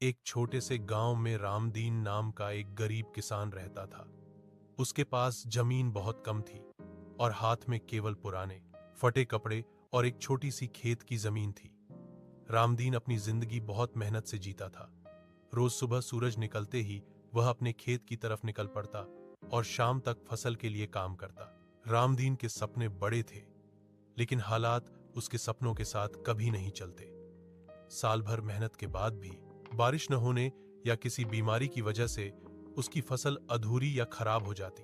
एक छोटे से गांव में रामदीन नाम का एक गरीब किसान रहता था। उसके पास जमीन बहुत कम थी और हाथ में केवल पुराने फटे कपड़े और एक छोटी सी खेत की जमीन थी। रामदीन अपनी जिंदगी बहुत मेहनत से जीता था। रोज सुबह सूरज निकलते ही वह अपने खेत की तरफ निकल पड़ता और शाम तक फसल के लिए काम करता। रामदीन के सपने बड़े थे, लेकिन हालात उसके सपनों के साथ कभी नहीं चलते। साल भर मेहनत के बाद भी बारिश न होने या किसी बीमारी की वजह से उसकी फसल अधूरी या खराब हो जाती।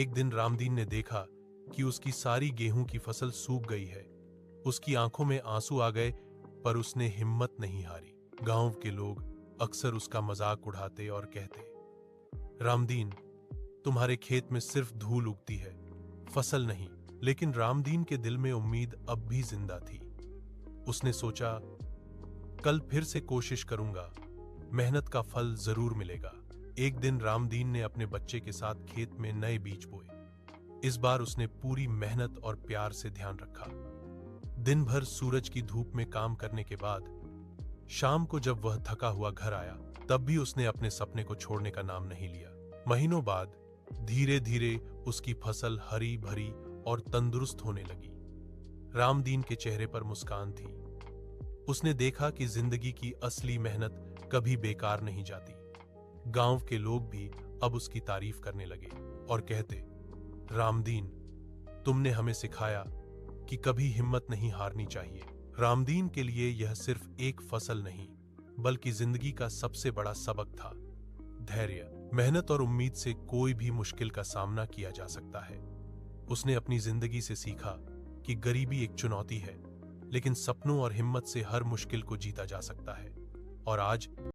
एक दिन रामदीन ने देखा कि उसकी सारी गेहूं की फसल सूख गई है। उसकी आंखों में आंसू आ गए, पर उसने हिम्मत नहीं हारी। गांव के लोग अक्सर उसका मजाक उड़ाते और कहते, रामदीन, तुम्हारे खेत में सिर्फ धूल उगती है, फसल नहीं। लेकिन रामदीन के दिल में उम्मीद अब भी जिंदा थी। उसने सोचा, कल फिर से कोशिश करूंगा, मेहनत का फल जरूर मिलेगा। एक दिन रामदीन ने अपने बच्चे के साथ खेत में नए बीज बोए। इस बार उसने पूरी मेहनत और प्यार से ध्यान रखा। दिन भर सूरज की धूप में काम करने के बाद शाम को जब वह थका हुआ घर आया, तब भी उसने अपने सपने को छोड़ने का नाम नहीं लिया। महीनों बाद धीरे धीरे उसकी फसल हरी भरी और तंदुरुस्त होने लगी। रामदीन के चेहरे पर मुस्कान थी। उसने देखा कि जिंदगी की असली मेहनत कभी बेकार नहीं जाती। गांव के लोग भी अब उसकी तारीफ करने लगे और कहते, रामदीन, तुमने हमें सिखाया कि कभी हिम्मत नहीं हारनी चाहिए। रामदीन के लिए यह सिर्फ एक फसल नहीं, बल्कि जिंदगी का सबसे बड़ा सबक था। धैर्य, मेहनत और उम्मीद से कोई भी मुश्किल का सामना किया जा सकता है। उसने अपनी जिंदगी से सीखा कि गरीबी एक चुनौती है, लेकिन सपनों और हिम्मत से हर मुश्किल को जीता जा सकता है। और आज